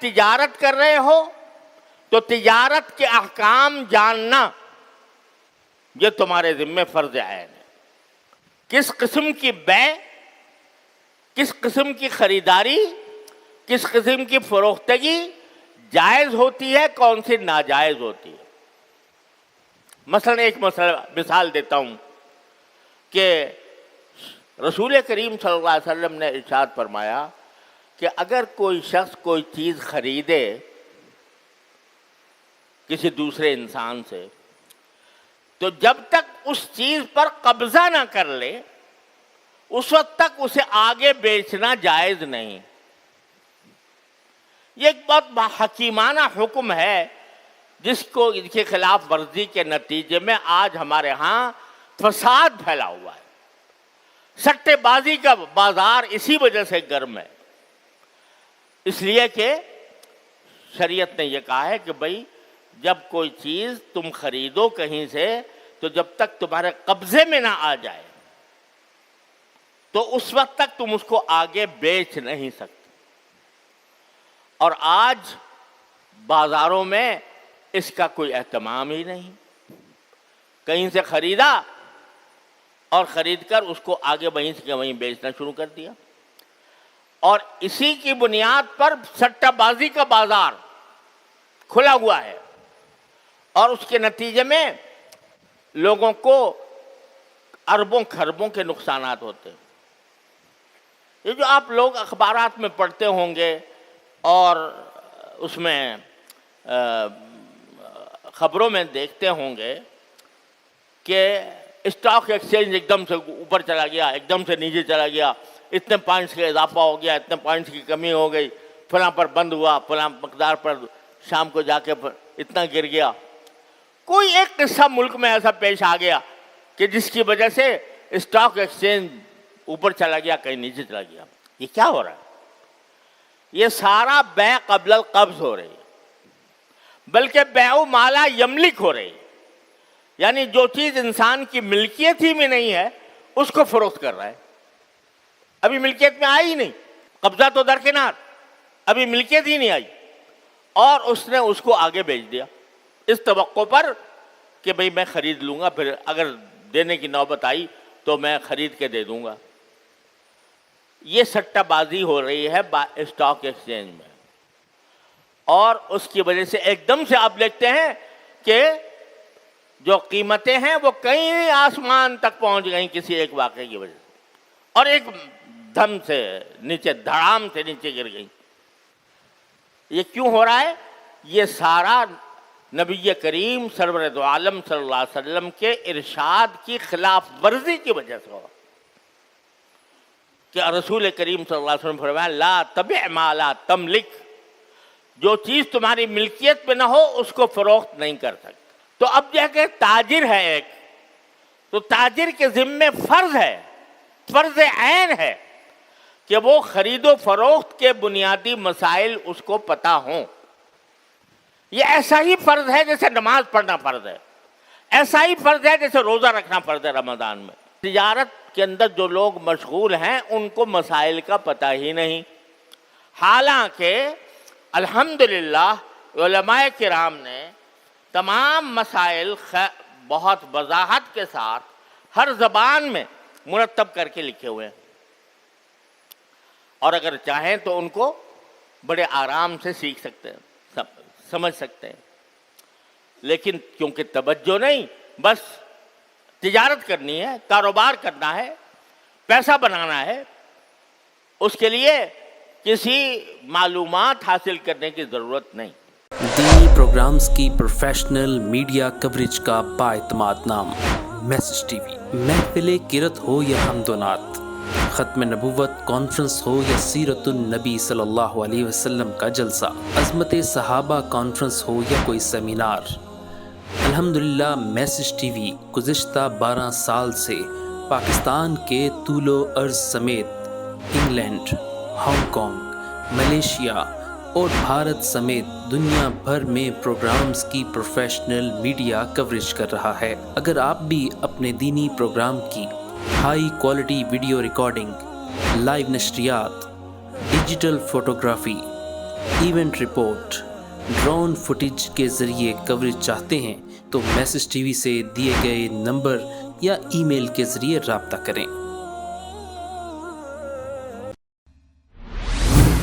تجارت کر رہے ہو تو تجارت کے احکام جاننا یہ تمہارے ذمہ فرض عین ہے. کس قسم کی بیع، کس قسم کی خریداری، کس قسم کی فروختگی جائز ہوتی ہے، کون سی ناجائز ہوتی ہے. مثلا ایک مثال دیتا ہوں کہ رسول کریم صلی اللہ علیہ وسلم نے ارشاد فرمایا کہ اگر کوئی شخص کوئی چیز خریدے کسی دوسرے انسان سے تو جب تک اس چیز پر قبضہ نہ کر لے اس وقت تک اسے آگے بیچنا جائز نہیں. یہ ایک بہت حکیمانہ حکم ہے جس کے خلاف ورزی کے نتیجے میں آج ہمارے ہاں فساد پھیلا ہوا ہے. سٹے بازی کا بازار اسی وجہ سے گرم ہے، اس لیے کہ شریعت نے یہ کہا ہے کہ بھائی جب کوئی چیز تم خریدو کہیں سے تو جب تک تمہارے قبضے میں نہ آ جائے تو اس وقت تک تم اس کو آگے بیچ نہیں سکتے. اور آج بازاروں میں اس کا کوئی اہتمام ہی نہیں. کہیں سے خریدا اور خرید کر اس کو آگے وہیں سے وہیں بیچنا شروع کر دیا، اور اسی کی بنیاد پر سٹہ بازی کا بازار کھلا ہوا ہے، اور اس کے نتیجے میں لوگوں کو اربوں خربوں کے نقصانات ہوتے ہیں. یہ جو آپ لوگ اخبارات میں پڑھتے ہوں گے اور اس میں خبروں میں دیکھتے ہوں گے کہ اسٹاک ایکسچینج ایک دم سے اوپر چلا گیا، ایک دم سے نیچے چلا گیا، اتنے پوائنٹس کا اضافہ ہو گیا، اتنے پوائنٹس کی کمی ہو گئی، فلاں پر بند ہوا، فلاں مقدار پر شام کو جا کے اتنا گر گیا. کوئی ایک قصہ ملک میں ایسا پیش آ گیا کہ جس کی وجہ سے اسٹاک ایکسچینج اوپر چلا گیا، کہیں نیچے چلا گیا. یہ کیا ہو رہا ہے؟ یہ سارا بیع قبل القبض ہو رہی ہے، بلکہ بیع ما لا یملک ہو رہی ہے. یعنی جو چیز انسان کی ملکیت ہی میں نہیں ہے اس کو فروخت کر رہا ہے. ابھی ملکیت میں آئی ہی نہیں، قبضہ تو درکنار، ابھی ملکیت ہی نہیں آئی، اور اس نے اس کو آگے بیچ دیا اس توقع پر کہ بھئی میں خرید لوں گا، پھر اگر دینے کی نوبت آئی تو میں خرید کے دے دوں گا. یہ سٹہ بازی ہو رہی ہے اسٹاک ایکسچینج میں، اور اس کی وجہ سے ایک دم سے آپ دیکھتے ہیں کہ جو قیمتیں ہیں وہ کئی آسمان تک پہنچ گئیں کسی ایک واقعے کی وجہ سے، اور ایک دم سے نیچے دھڑام سے نیچے گر گئی. یہ کیوں ہو رہا ہے؟ یہ سارا نبی کریم سرور دو عالم صلی اللہ علیہ وسلم کے ارشاد کی خلاف ورزی کی وجہ سے ہو رہا. کہ رسول کریم صلی اللہ علیہ وسلم فرمایا لا تبع ما لا تملک، جو چیز تمہاری ملکیت میں نہ ہو اس کو فروخت نہیں کر سکتے. تو اب جو ہے کہ تاجر ہے ایک، تو تاجر کے ذمے فرض ہے، فرض عین ہے کہ وہ خرید و فروخت کے بنیادی مسائل اس کو پتہ ہوں. یہ ایسا ہی فرض ہے جیسے نماز پڑھنا فرض ہے، ایسا ہی فرض ہے جیسے روزہ رکھنا فرض ہے رمضان میں. تجارت کے اندر جو لوگ مشغول ہیں ان کو مسائل کا پتہ ہی نہیں، حالانکہ الحمدللہ علماء کرام نے تمام مسائل بہت وضاحت کے ساتھ ہر زبان میں مرتب کر کے لکھے ہوئے ہیں، اور اگر چاہیں تو ان کو بڑے آرام سے سیکھ سکتے ہیں، سمجھ سکتے ہیں. لیکن کیونکہ توجہ نہیں، بس تجارت کرنی ہے، کاروبار کرنا ہے، پیسہ بنانا ہے، اس کے لیے کسی معلومات حاصل کرنے کی ضرورت نہیں. دینی پروگرامز کی پروفیشنل میڈیا کوریج کا بااعتماد نام میسج ٹی وی. محفل قرت ہو یا حمد و نعت، ختم نبوت کانفرنس ہو یا سیرت النبی صلی اللہ علیہ وسلم کا جلسہ، عظمت صحابہ کانفرنس ہو یا کوئی سیمینار، الحمدللہ میسج ٹی وی گزشتہ 12 سال سے پاکستان کے طول و عرض سمیت انگلینڈ، ہانگ کانگ، ملیشیا اور بھارت سمیت دنیا بھر میں پروگرامز کی پروفیشنل میڈیا کوریج کر رہا ہے. اگر آپ بھی اپنے دینی پروگرام کی high quality video recording, live نشریات، digital photography, event report, drone footage کے ذریعے کوریج چاہتے ہیں تو میسج ٹی وی سے دیے گئے نمبر یا ای میل کے ذریعے رابطہ کریں۔